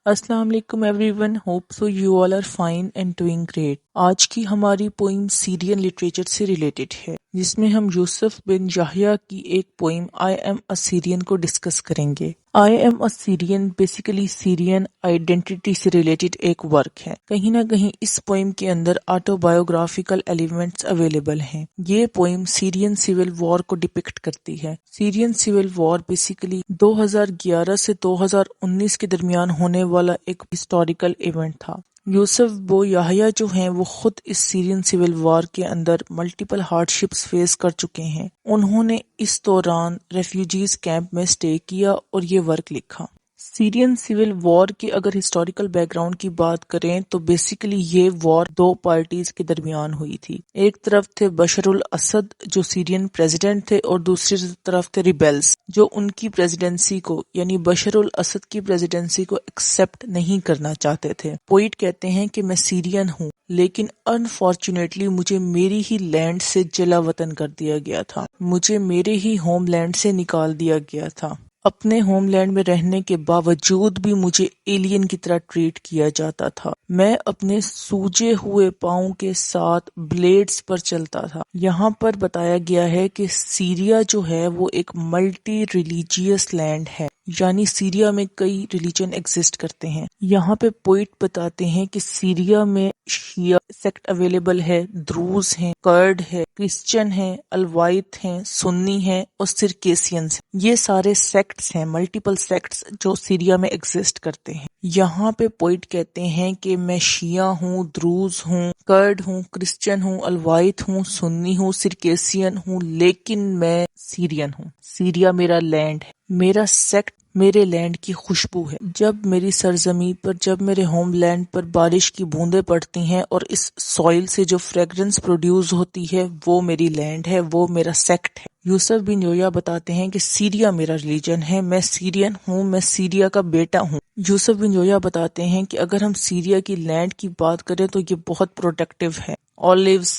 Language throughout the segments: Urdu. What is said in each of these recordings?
السلام علیکم everyone, hope so you all are fine and doing great. آج کی ہماری پوئم سیرین لٹریچر سے ریلیٹڈ ہے، جس میں ہم یوسف بن یحییٰ کی ایک پوئم آئی ایم اے سیرین کو ڈسکس کریں گے۔ I am a Syrian basically Syrian identity سے ریلیٹڈ ایک ورک ہے۔ کہیں نہ کہیں اس پوئم کے اندر آٹو بایوگرافیکل ایلیمنٹس اویلیبل ہیں۔ یہ پوئم سیرین سول وار کو ڈپکٹ کرتی ہے۔ سیرین سول وار بیسیکلی 2011 سے 2019 کے درمیان ہونے والا ایک ہسٹوریکل ایونٹ تھا۔ یوسف بو یحییٰ جو ہیں وہ خود اس سیرین سول وار کے اندر ملٹیپل ہارڈشپس فیس کر چکے ہیں۔ انہوں نے اس دوران ریفیوجیز کیمپ میں سٹے کیا اور یہ ورک لکھا۔ سیرین سول وار کی اگر ہسٹوریکل بیک گراؤنڈ کی بات کریں تو بیسیکلی یہ وار دو پارٹیز کے درمیان ہوئی تھی۔ ایک طرف تھے بشر الاسد جو سیرین پریزیڈنٹ تھے، اور دوسری طرف تھے ریبیلز جو ان کی پریزیڈنسی کو یعنی بشر الاسد کی پریزیڈنسی کو ایکسپٹ نہیں کرنا چاہتے تھے۔ پوئٹ کہتے ہیں کہ میں سیرین ہوں، لیکن انفارچونیٹلی مجھے میری ہی لینڈ سے جلا وطن کر دیا گیا تھا، مجھے میرے ہی ہوم لینڈ سے نکال دیا گیا تھا۔ اپنے ہوم لینڈ میں رہنے کے باوجود بھی مجھے ایلین کی طرح ٹریٹ کیا جاتا تھا۔ میں اپنے سوجے ہوئے پاؤں کے ساتھ بلیڈز پر چلتا تھا۔ یہاں پر بتایا گیا ہے کہ سیریا جو ہے وہ ایک ملٹی ریلیجیس لینڈ ہے، یعنی سیریا میں کئی ریلیجن ایگزسٹ کرتے ہیں۔ یہاں پہ پوئٹ بتاتے ہیں کہ سیریا میں شیعہ سیکٹ اویلیبل ہے، دروز ہیں، کرڈ ہے، کرسچن ہیں، الوائت ہیں، سنی ہیں اور سرکیسینز ہیں۔ یہ سارے سیکٹس ہیں، ملٹیپل سیکٹس جو سیریا میں ایگزسٹ کرتے ہیں۔ یہاں پہ پوئٹ کہتے ہیں کہ میں شیعہ ہوں، دروز ہوں، کرڈ ہوں، کرسچن ہوں، الوائت ہوں، سنی ہوں، سرکیسین ہوں، لیکن میں سیرین ہوں۔ سیریا میرا لینڈ ہے، میرا سیکٹ میرے لینڈ کی خوشبو ہے۔ جب میری سرزمین پر، جب میرے ہوم لینڈ پر بارش کی بوندیں پڑتی ہیں اور اس سوئل سے جو فریگرنس پروڈیوس ہوتی ہے وہ میری لینڈ ہے، وہ میرا سیکٹ ہے۔ یوسف بن یحییٰ بتاتے ہیں کہ سیریا میرا ریلیجن ہے، میں سیرین ہوں، میں سیریا کا بیٹا ہوں۔ یوسف بن یحییٰ بتاتے ہیں کہ اگر ہم سیریا کی لینڈ کی بات کریں تو یہ بہت پروٹیکٹیو ہے۔ اولیوز،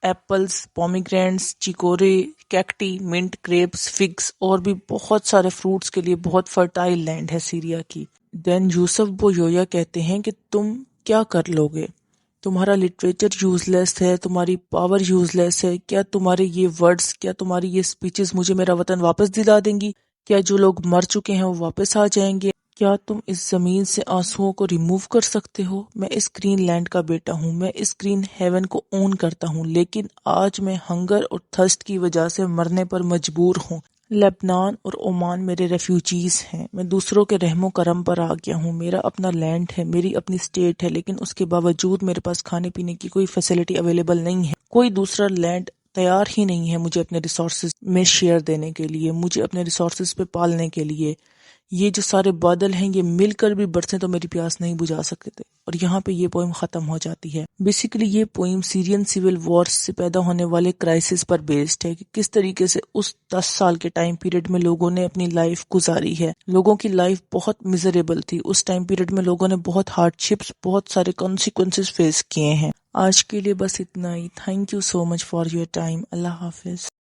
ایپلز، پومیگرینٹس، چیکورے، کیکٹی، منٹ، گریپس، فگس اور بھی بہت سارے فروٹس کے لیے بہت فرٹائل لینڈ ہے سیریا کی۔ دین یوسف بو یحییٰ کہتے ہیں کہ تم کیا کر لو گے؟ تمہارا لٹریچر یوز لیس ہے، تمہاری پاور یوز لیس ہے، کیا تمہارے یہ ورڈز، کیا تمہاری یہ سپیچز مجھے میرا وطن واپس دلا دیں گی؟ کیا جو لوگ مر چکے ہیں وہ واپس آ جائیں گے؟ کیا تم اس زمین سے آنسوؤں کو ریموو کر سکتے ہو؟ میں اس گرین لینڈ کا بیٹا ہوں، میں اس گرین ہیون کو اون کرتا ہوں، لیکن آج میں ہنگر اور تھرسٹ کی وجہ سے مرنے پر مجبور ہوں۔ لبنان اور عمان میرے ریفیوجیز ہیں، میں دوسروں کے رحم و کرم پر آ گیا ہوں، میرا اپنا لینڈ ہے، میری اپنی اسٹیٹ ہے، لیکن اس کے باوجود میرے پاس کھانے پینے کی کوئی فیسلٹی اویلیبل نہیں ہے۔ کوئی دوسرا لینڈ تیار ہی نہیں ہے مجھے اپنے ریسورسز میں شیئر دینے کے لیے، مجھے اپنے ریسورسز پہ پالنے کے لیے۔ یہ جو سارے بادل ہیں یہ مل کر بھی برسیں تو میری پیاس نہیں بجھا سکتے۔ اور یہاں پہ یہ پوئم ختم ہو جاتی ہے۔ بیسیکلی یہ پوئم سیرین سول وار سے پیدا ہونے والے کرائسس پر بیسڈ ہے کہ کس طریقے سے اس 10 سال کے ٹائم پیریڈ میں لوگوں نے اپنی لائف گزاری ہے۔ لوگوں کی لائف بہت میزریبل تھی، اس ٹائم پیریڈ میں لوگوں نے بہت ہارڈشپس، بہت سارے کانسیکوینسز فیس کیے ہیں۔ آج کے لیے بس اتنا ہی۔ Thank you so much for your time. Allah حافظ۔